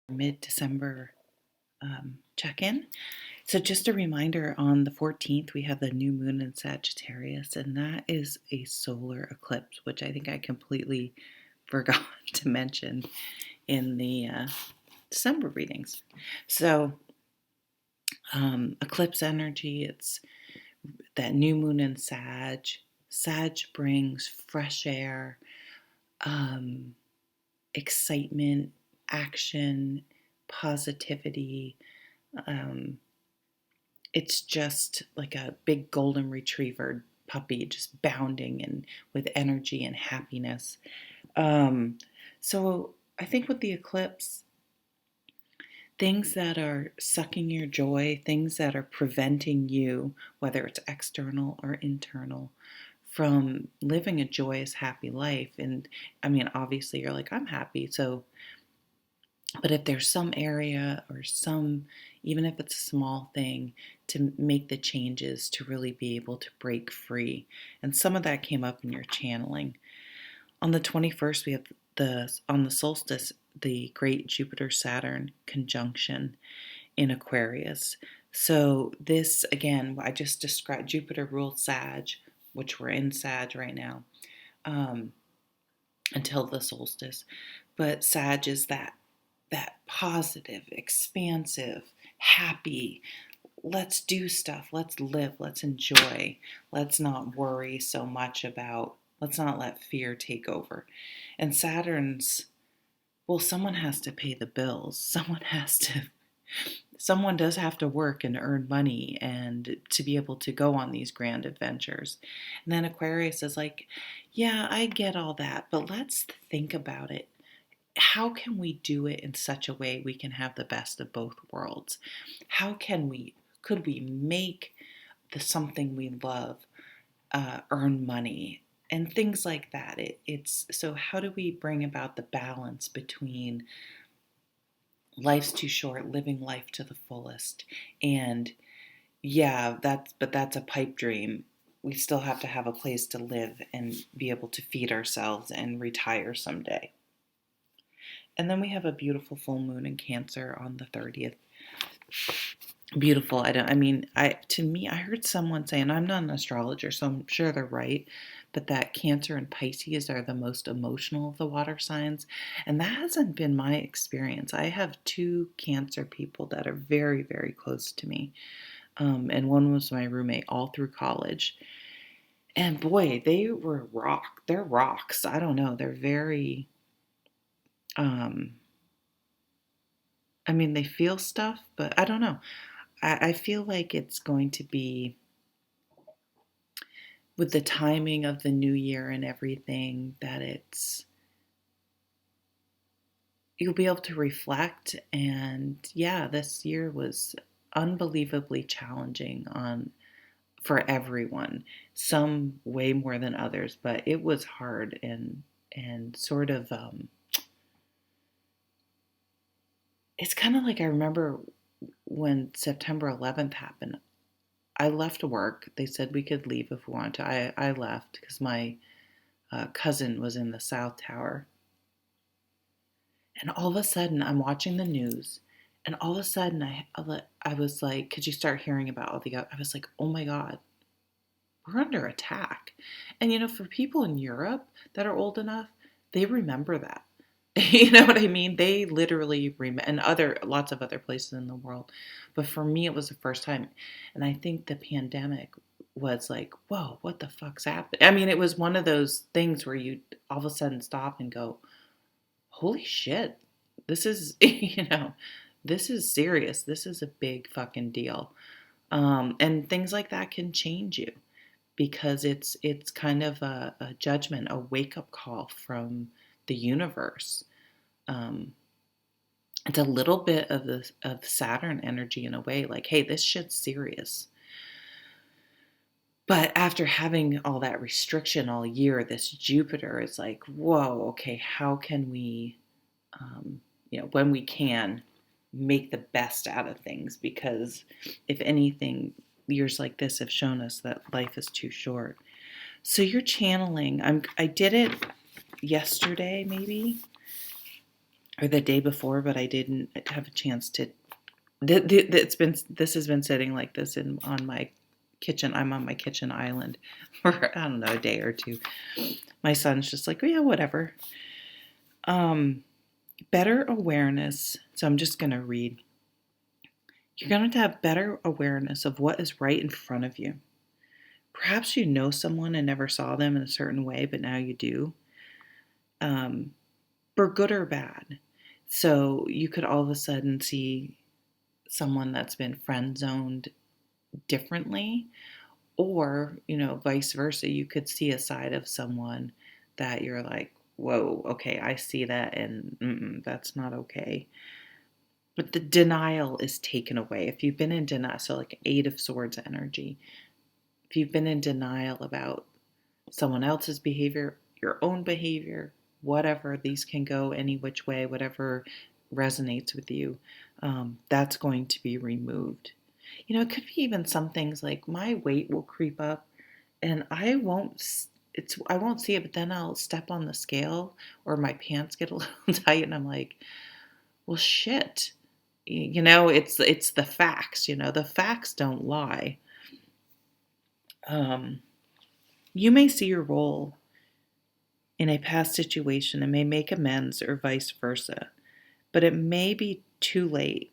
Mid-December check-in. So just a reminder, on the 14th, we have the new moon in Sagittarius, and that is a solar eclipse, which I think I completely forgot to mention in the December readings. So eclipse energy, it's that new moon in Sag. Sag brings fresh air, um, excitement, action, positivity. Um, it's just like a big golden retriever puppy just bounding and with energy and happiness. Um, so I think with the eclipse, things that are sucking your joy, things that are preventing you, whether it's external or internal, from living a joyous, happy life. And I mean, obviously, you're like, I'm happy. So, but if there's some area or some, even if it's a small thing, to make the changes to really be able to break free. And some of that came up in your channeling. On the 21st, we have on the solstice, the great Jupiter Saturn conjunction in Aquarius. So this, again, I just described, Jupiter ruled Sag, which we're in Sag right now, um, until the solstice. But Sag is that positive, expansive, happy, let's do stuff, let's live, let's enjoy, let's not worry so much about, let's not let fear take over. And Saturn's, well, someone has to pay the bills. Someone does have to work and earn money and to be able to go on these grand adventures. And then Aquarius is like, yeah, I get all that, but let's think about it. How can we do it in such a way we can have the best of both worlds? Could we make the something we love earn money and things like that? It's so how do we bring about the balance between life's too short, living life to the fullest, and yeah, that's a pipe dream. We still have to have a place to live and be able to feed ourselves and retire someday. And then we have a beautiful full moon in Cancer on the 30th. Beautiful. To me, I heard someone say, and I'm not an astrologer, so I'm sure they're right, but that Cancer and Pisces are the most emotional of the water signs. And that hasn't been my experience. I have two Cancer people that are very, very close to me. And one was my roommate all through college. And boy, they're rocks. I don't know. They're very, um, they feel stuff, but I don't know. I feel like it's going to be, with the timing of the new year and everything, that you'll be able to reflect. And yeah, this year was unbelievably challenging for everyone. Some way more than others, but it was hard and sort of it's kind of like, I remember when September 11th happened. I left work. They said we could leave if we wanted to. I left because my cousin was in the South Tower. And all of a sudden, I'm watching the news. And all of a sudden, I was like, because you start hearing about I was like, oh my God, we're under attack. And for people in Europe that are old enough, they remember that. You know what I mean? They literally remember, and lots of other places in the world. But for me, it was the first time. And I think the pandemic was like, whoa, what the fuck's happening? It was one of those things where you all of a sudden stop and go, holy shit, this is, this is serious. This is a big fucking deal. And things like that can change you, because it's kind of a judgment, a wake up call from the universe. It's a little bit of Saturn energy in a way, like, hey, this shit's serious. But after having all that restriction all year, this Jupiter is like, whoa, okay, how can we, when we can, make the best out of things? Because if anything, years like this have shown us that life is too short. So you're channeling. I did it yesterday, maybe. or the day before, but I didn't have a chance to. This has been sitting like this on my kitchen. I'm on my kitchen island for, I don't know, a day or two. My son's just like, oh, yeah, whatever. Better awareness. So I'm just going to read. You're going to have better awareness of what is right in front of you. Perhaps you know someone and never saw them in a certain way, but now you do. For good or bad. So you could all of a sudden see someone that's been friend zoned differently, or, vice versa. You could see a side of someone that you're like, whoa, okay, I see that, and that's not okay. But the denial is taken away. If you've been in denial, so like Eight of Swords energy, if you've been in denial about someone else's behavior, your own behavior, whatever, these can go any which way, whatever resonates with you, that's going to be removed. It could be even some things like my weight will creep up and I won't see it, but then I'll step on the scale or my pants get a little tight and I'm like, well, shit. It's the facts, the facts don't lie. You may see your role in a past situation and may make amends or vice versa, but it may be too late.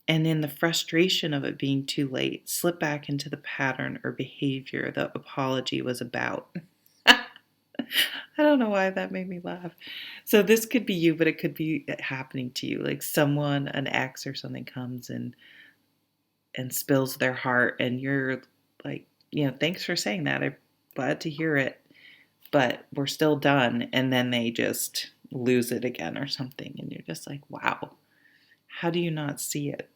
And in the frustration of it being too late, slip back into the pattern or behavior the apology was about. I don't know why that made me laugh. So this could be you, but it could be happening to you. Like someone, an ex or something comes and spills their heart and you're like, thanks for saying that. I'm glad to hear it, but we're still done. And then they just lose it again or something. And you're just like, wow, how do you not see it?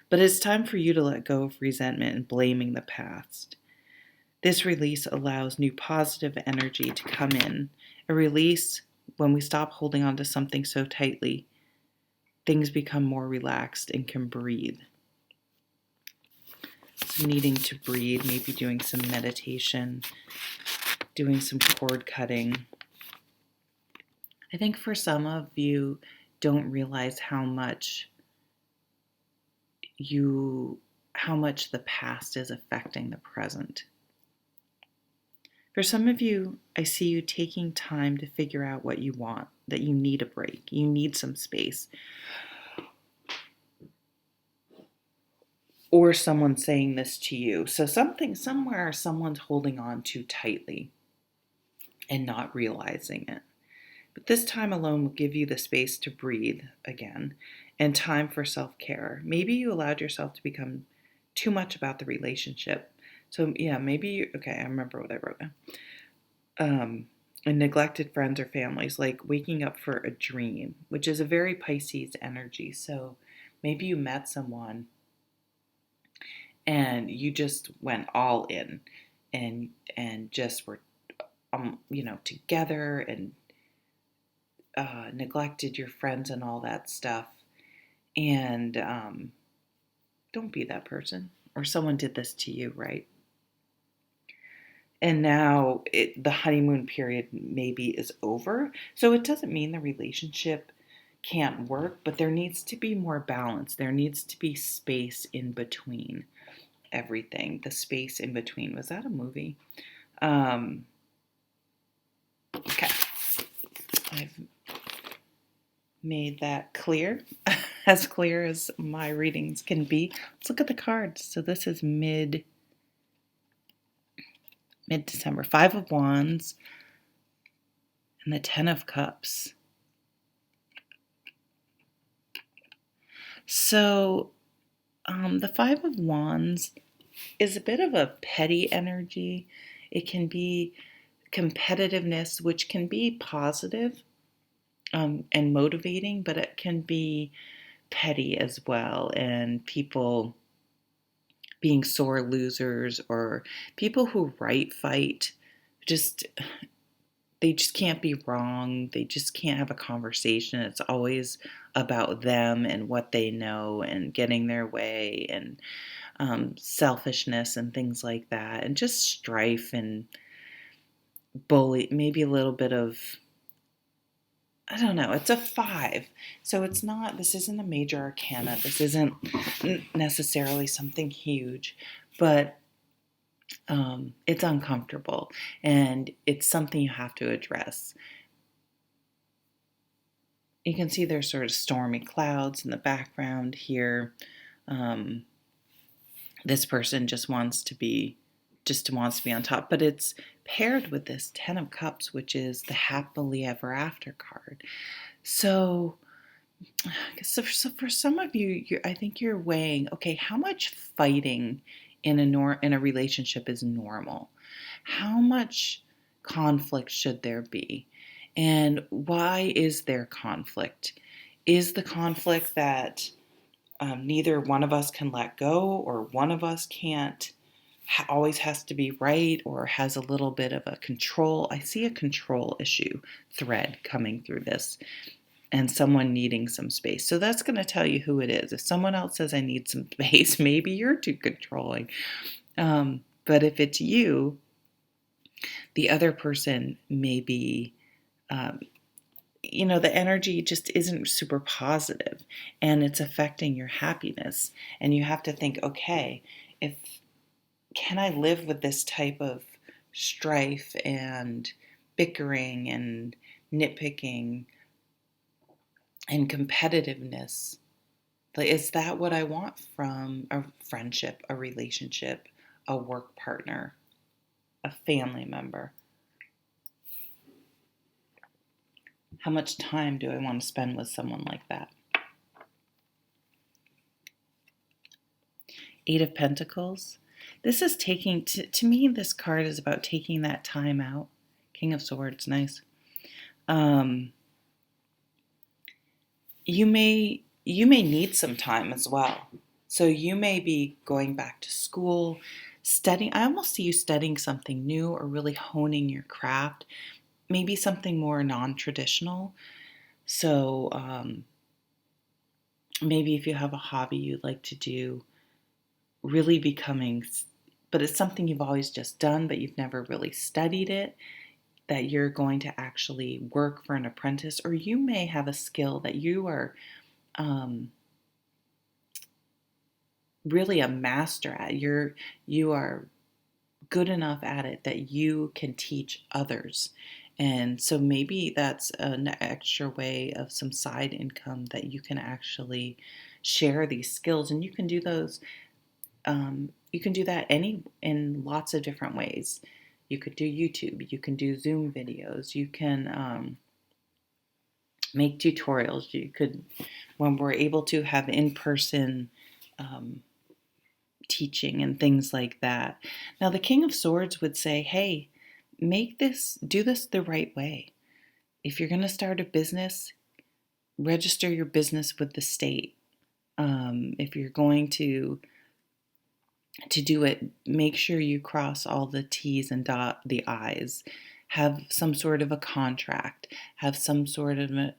But it's time for you to let go of resentment and blaming the past. This release allows new positive energy to come in. A release, when we stop holding on to something so tightly, things become more relaxed and can breathe. So needing to breathe, maybe doing some meditation, doing some cord cutting. I think for some of you don't realize how much the past is affecting the present. For some of you, I see you taking time to figure out what you want, that you need a break, you need some space. Or someone saying this to you. So somewhere, someone's holding on too tightly and not realizing it. But this time alone will give you the space to breathe again and time for self-care. Maybe you allowed yourself to become too much about the relationship. So yeah, maybe I remember what I wrote now. And neglected friends or families, like waking up for a dream, which is a very Pisces energy. So maybe you met someone and you just went all in and just were together and neglected your friends and all that stuff. And don't be that person. Or someone did this to you, right? And now the honeymoon period maybe is over. So it doesn't mean the relationship can't work, but there needs to be more balance. There needs to be space in between everything. The space in between. Was that a movie? Okay. I've made that clear, as clear as my readings can be. Let's look at the cards. So this is mid-December. 5 of Wands and the 10 of Cups. So the 5 of Wands is a bit of a petty energy. It can be competitiveness, which can be positive and motivating, but it can be petty as well, and people being sore losers or people who fight, they just can't be wrong. They just can't have a conversation. It's always about them and what they know and getting their way and selfishness and things like that, and just strife and maybe a little bit of I don't know, it's a 5. So it's not, this isn't a major arcana. This isn't necessarily something huge, but it's uncomfortable and it's something you have to address. You can see there's sort of stormy clouds in the background here. Um, this person just wants to be on top, but it's paired with this 10 of Cups, which is the happily ever after card. So for some of you, I think you're weighing, okay, how much fighting in a relationship is normal? How much conflict should there be? And why is there conflict? Is the conflict that neither one of us can let go, or one of us can't always has to be right, or has a little bit of a control? I see a control issue thread coming through this, and someone needing some space. So that's going to tell you who it is. If someone else says, I need some space, maybe you're too controlling. But if it's you, the other person may be, the energy just isn't super positive, and it's affecting your happiness. And you have to think, okay, can I live with this type of strife and bickering and nitpicking and competitiveness? Like, is that what I want from a friendship, a relationship, a work partner, a family member? How much time do I want to spend with someone like that? 8 of Pentacles. This is taking, to me, this card is about taking that time out. King of Swords, nice. You may need some time as well. So you may be going back to school, studying. I almost see you studying something new or really honing your craft, maybe something more non-traditional. So maybe if you have a hobby you'd like to do, really becoming, but it's something you've always just done, but you've never really studied it, that you're going to actually work for an apprentice. Or you may have a skill that you are really a master at. You are good enough at it that you can teach others. And so maybe that's an extra way of some side income that you can actually share these skills. And you can do those, you can do that in lots of different ways. You could do YouTube, you can do Zoom videos, you can make tutorials, you could, when we're able to have in-person teaching and things like that. Now, the King of Swords would say, hey, do this the right way. If you're going to start a business, register your business with the state. If you're going to do it, make sure you cross all the T's and dot the I's. Have some sort of a contract. Have some sort of a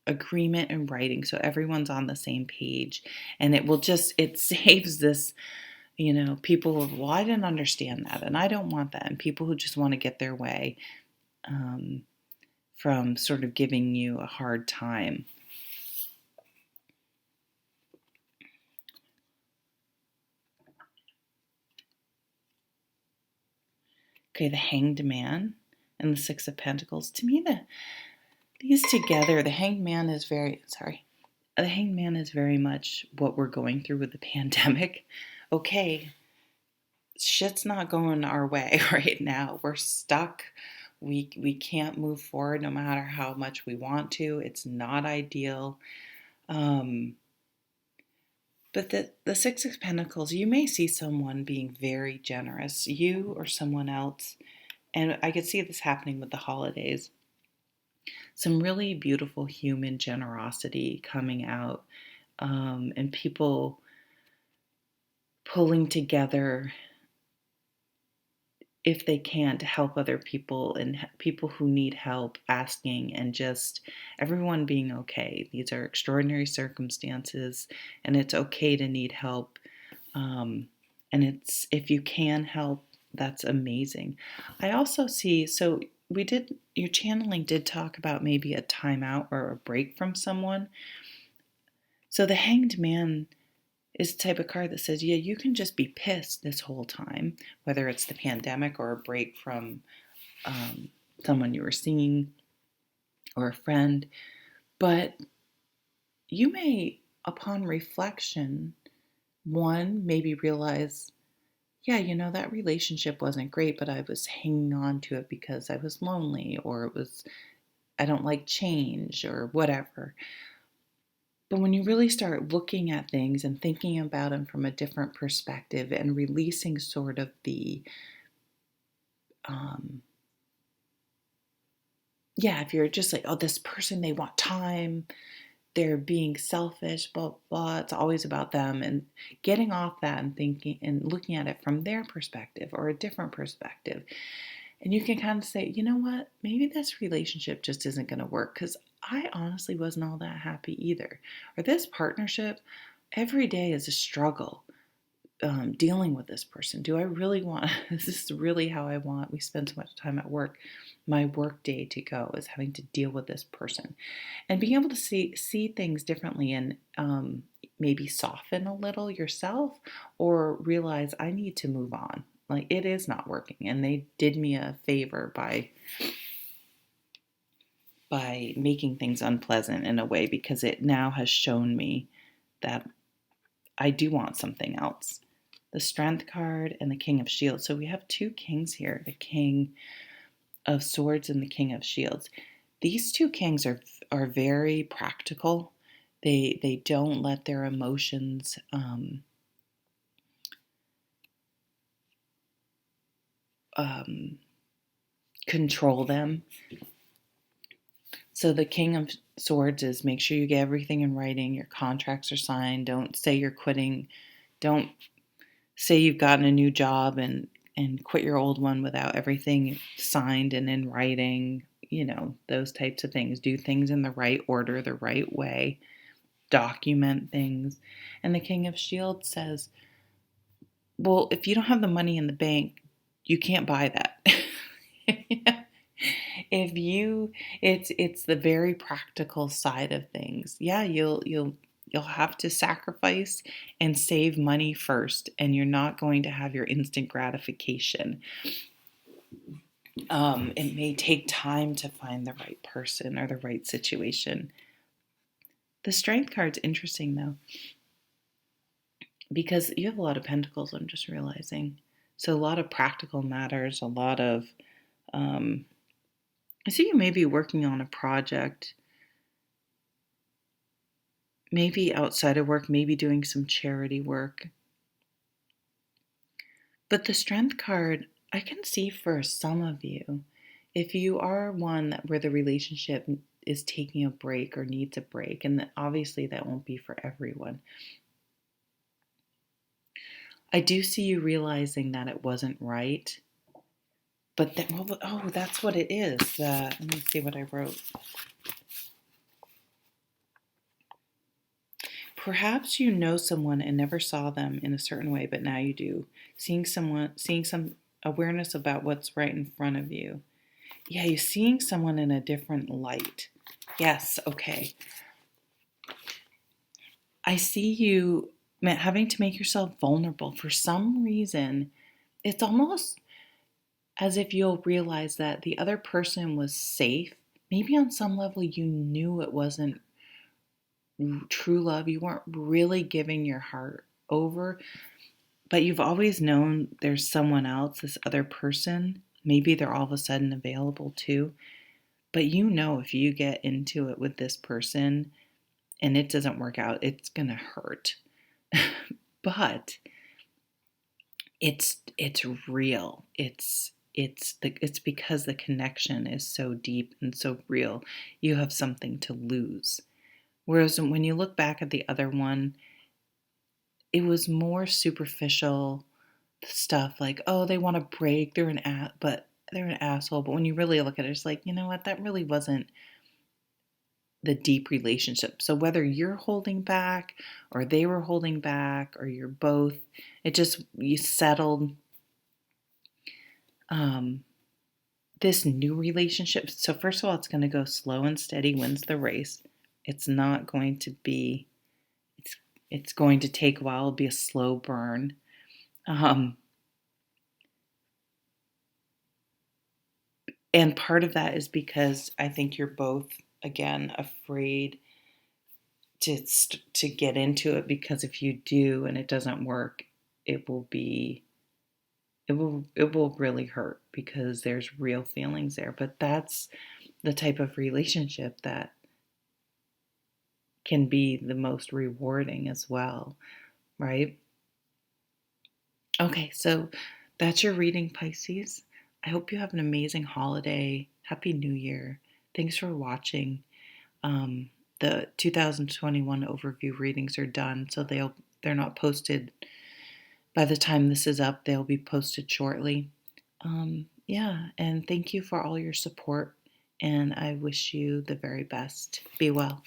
agreement in writing, so everyone's on the same page. And it saves this, people of, well, I didn't understand that, and I don't want that, and people who just want to get their way, from sort of giving you a hard time. Okay, the Hanged Man and the Six of Pentacles. To me, these together, the Hanged Man is very much what we're going through with the pandemic. Okay, shit's not going our way right now. We're stuck. We can't move forward no matter how much we want to. It's not ideal. But the Six of Pentacles, you may see someone being very generous, you or someone else. And I could see this happening with the holidays. Some really beautiful human generosity coming out, and people pulling together, if they can, to help other people, and people who need help asking, and just everyone being okay. These are extraordinary circumstances, and it's okay to need help. And if you can help, that's amazing. I also see, so your channeling did talk about maybe a timeout or a break from someone. So the Hanged Man is the type of card that says, yeah, you can just be pissed this whole time, whether it's the pandemic or a break from someone you were seeing or a friend. But you may, upon reflection, one, maybe realize, yeah, that relationship wasn't great, but I was hanging on to it because I was lonely, or I don't like change, or whatever. But when you really start looking at things and thinking about them from a different perspective and releasing sort of um, if you're just like, oh, this person, they want time, they're being selfish, blah, blah, it's always about them, and getting off that and thinking and looking at it from their perspective or a different perspective. And you can kind of say, you know what, maybe this relationship just isn't going to work because I honestly wasn't all that happy either. Or this partnership, every day is a struggle. Dealing with this person. Do I really want, is this really how I want? We spend so much time at work. My work day to go is having to deal with this person, and being able to see things differently, and maybe soften a little yourself, or realize I need to move on. Like, it is not working, and they did me a favor by making things unpleasant in a way, because it now has shown me that I do want something else. The Strength card and the King of Shields. So we have two kings here, the King of Swords and the King of Shields. These two kings are very practical. They don't let their emotions control them. So the King of Swords is, make sure you get everything in writing. Your contracts are signed. Don't say you're quitting. Don't say you've gotten a new job and quit your old one without everything signed and in writing. Those types of things. Do things in the right order, the right way. Document things. And the King of Shields says, well, if you don't have the money in the bank, you can't buy that. It's the very practical side of things. Yeah, you'll have to sacrifice and save money first, and you're not going to have your instant gratification. It may take time to find the right person or the right situation. The Strength card's interesting though, because you have a lot of pentacles, I'm just realizing. So a lot of practical matters, a lot of I see you may be working on a project, maybe outside of work, maybe doing some charity work. But the Strength card, I can see for some of you, if you are one where the relationship is taking a break or needs a break, and obviously that won't be for everyone, I do see you realizing that it wasn't right. But then, that's what it is. Let me see what I wrote. Perhaps you know someone and never saw them in a certain way, but now you do. Seeing some awareness about what's right in front of you. Yeah, you're seeing someone in a different light. Yes, okay. I see you having to make yourself vulnerable. For some reason, it's almost as if you'll realize that the other person was safe. Maybe on some level you knew it wasn't true love. You weren't really giving your heart over, but you've always known there's someone else, this other person. Maybe they're all of a sudden available too. But if you get into it with this person and it doesn't work out, it's going to hurt. But it's real. It's because the connection is so deep and so real. You have something to lose. Whereas when you look back at the other one, it was more superficial stuff, like, oh, they want to break, they're an asshole. But when you really look at it, it's like, you know what, that really wasn't the deep relationship. So whether you're holding back or they were holding back or you're both, you settled this new relationship, so first of all, it's going to go slow and steady wins the race. It's not going to be, it's going to take a while. It'll be a slow burn. Um, and part of that is because I think you're both, again, afraid to get into it, because if you do and it doesn't work, it will be it will really hurt because there's real feelings there. But that's the type of relationship that can be the most rewarding as well, right? Okay, so that's your reading, Pisces. I hope you have an amazing holiday. Happy New Year. Thanks for watching. The 2021 overview readings are done, so they're not posted by the time this is up. They'll be posted shortly. Yeah, and thank you for all your support, and I wish you the very best. Be well.